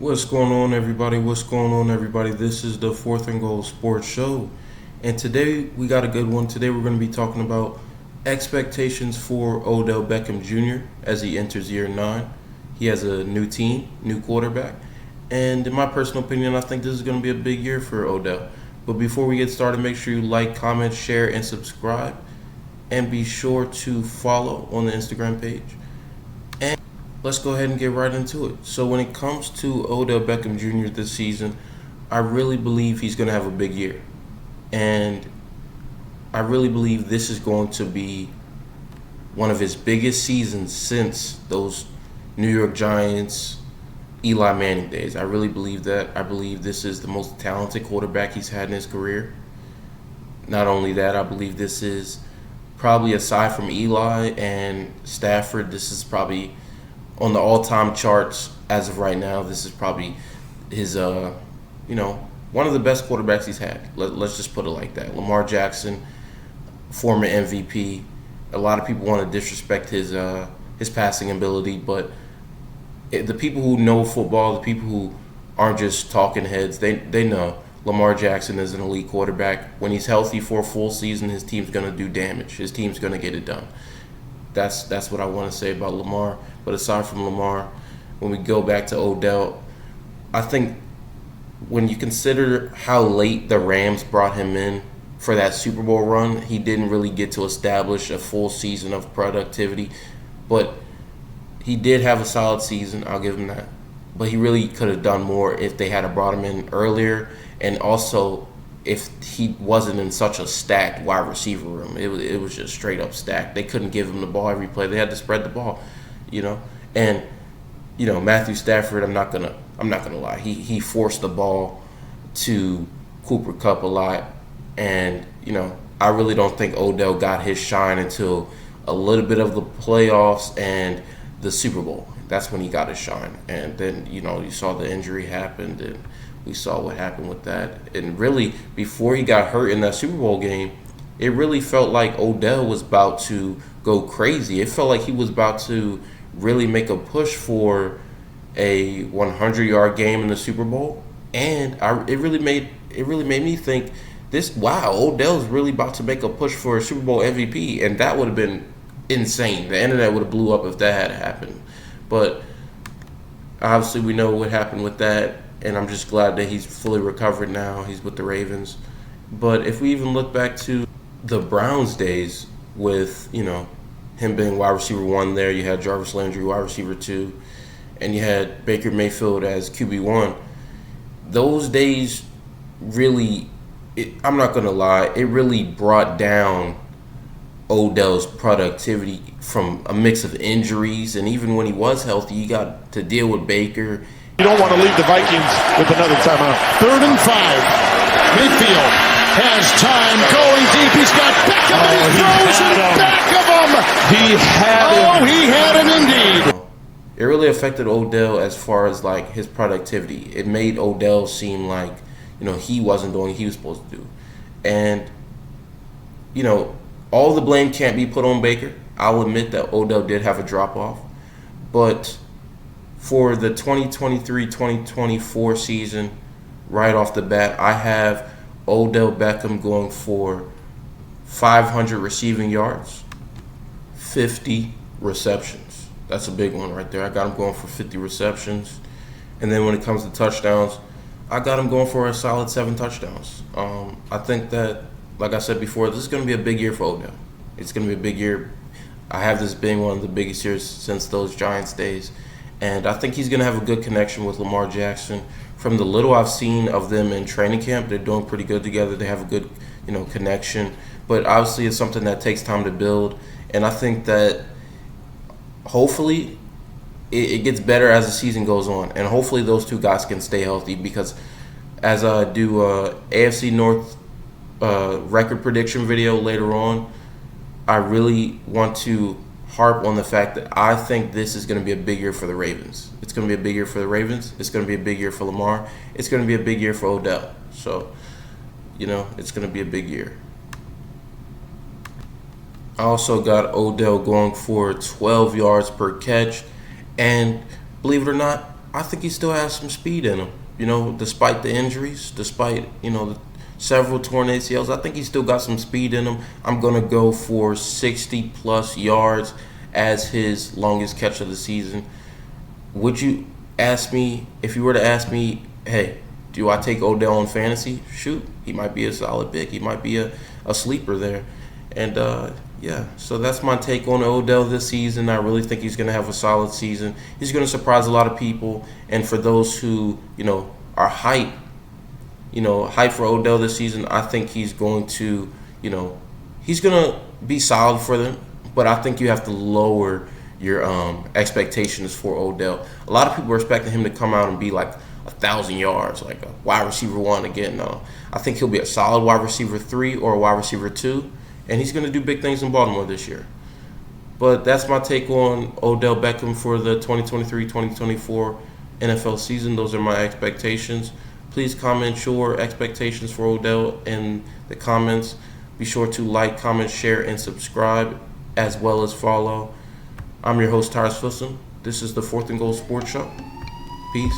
What's going on, everybody? What's going on, everybody? This is the Fourth and Goal Sports Show, and today we got a good one. Today we're going to be talking about expectations for Odell Beckham Jr. as he enters year 9. He has a new team, new quarterback, and in my personal opinion, I think this is going to be a big year for Odell. But before we get started, make sure you like, comment, share, and subscribe, and be sure to follow on the Instagram page. And let's go ahead and get right into it. So when it comes to Odell Beckham Jr. this season, I really believe he's going to have a big year. And I really believe this is going to be one of his biggest seasons since those New York Giants, Eli Manning days. I really believe that. I believe this is the most talented quarterback he's had in his career. Not only that, I believe this is probably, aside from Eli and Stafford, this is probably on the all-time charts as of right now. This is probably his, one of the best quarterbacks he's had. Let's just put it like that. Lamar Jackson, former MVP. A lot of people want to disrespect his passing ability, but the people who know football, the people who aren't just talking heads, they know Lamar Jackson is an elite quarterback. When he's healthy for a full season, his team's going to do damage. His team's going to get it done. That's what I want to say about Lamar. But aside from Lamar, when we go back to Odell, I think when you consider how late the Rams brought him in for that Super Bowl run, he didn't really get to establish a full season of productivity. But he did have a solid season, I'll give him that. But he really could have done more if they had brought him in earlier, and also if he wasn't in such a stacked wide receiver room. It was just straight up stacked. They couldn't give him the ball every play. They had to spread the ball, And Matthew Stafford, I'm not gonna lie. He forced the ball to Cooper Kupp a lot, and I really don't think Odell got his shine until a little bit of the playoffs and the Super Bowl. That's when he got his shine. And then, you saw the injury happened, and we saw what happened with that. And really, before he got hurt in that Super Bowl game, it really felt like Odell was about to go crazy. It felt like he was about to really make a push for a 100-yard game in the Super Bowl. And it really made me think, Odell's really about to make a push for a Super Bowl MVP. And that would have been insane. The internet would have blew up if that had happened. But obviously we know what happened with that, and I'm just glad that he's fully recovered now. He's with the Ravens. But if we even look back to the Browns days with, him being wide receiver 1 there, you had Jarvis Landry wide receiver 2, and you had Baker Mayfield as QB1. Those days really, I'm not going to lie, it really brought down Odell's productivity from a mix of injuries, and even when he was healthy, you got to deal with Baker. You don't want to leave the Vikings with another timeout. 3rd and 5. Mayfield has time going deep. He's got Beckham, and he throws in back of him. He had him indeed. It really affected Odell as far as like his productivity. It made Odell seem like he wasn't doing what he was supposed to do, and all the blame can't be put on Baker. I'll admit that Odell did have a drop-off. But for the 2023-2024 season, right off the bat, I have Odell Beckham going for 500 receiving yards, 50 receptions. That's a big one right there. I got him going for 50 receptions. And then when it comes to touchdowns, I got him going for a solid 7 touchdowns. I think that, like I said before, this is going to be a big year for Odell. It's going to be a big year. I have this being one of the biggest years since those Giants days. And I think he's going to have a good connection with Lamar Jackson. From the little I've seen of them in training camp, they're doing pretty good together. They have a good, connection. But obviously it's something that takes time to build. And I think that hopefully it gets better as the season goes on. And hopefully those two guys can stay healthy, because as I do AFC North record prediction video later on, I really want to harp on the fact that I think this is going to be a big year for the Ravens. It's going to be a big year for the Ravens. It's going to be a big year for Lamar. It's going to be a big year for Odell. So, it's going to be a big year. I also got Odell going for 12 yards per catch. And believe it or not, I think he still has some speed in him. You know, despite the injuries, despite, several torn ACLs, I think he's still got some speed in him. I'm going to go for 60-plus yards as his longest catch of the season. Would you ask me, if you were to ask me, hey, do I take Odell in fantasy? Shoot, he might be a solid pick. He might be a sleeper there. And, so that's my take on Odell this season. I really think he's going to have a solid season. He's going to surprise a lot of people. And for those who, are hyped for Odell this season, I think he's going to, he's going to be solid for them. But I think you have to lower your expectations for Odell. A lot of people are expecting him to come out and be like 1,000 yards, like a wide receiver 1 again. No, I think he'll be a solid wide receiver 3 or a wide receiver 2, and he's going to do big things in Baltimore this year. But that's my take on Odell Beckham for the 2023-2024 NFL season. Those are my expectations. Please comment your expectations for Odell in the comments. Be sure to like, comment, share, and subscribe, as well as follow. I'm your host, Tyrus Filson. This is the 4th and Goal Sports Show. Peace.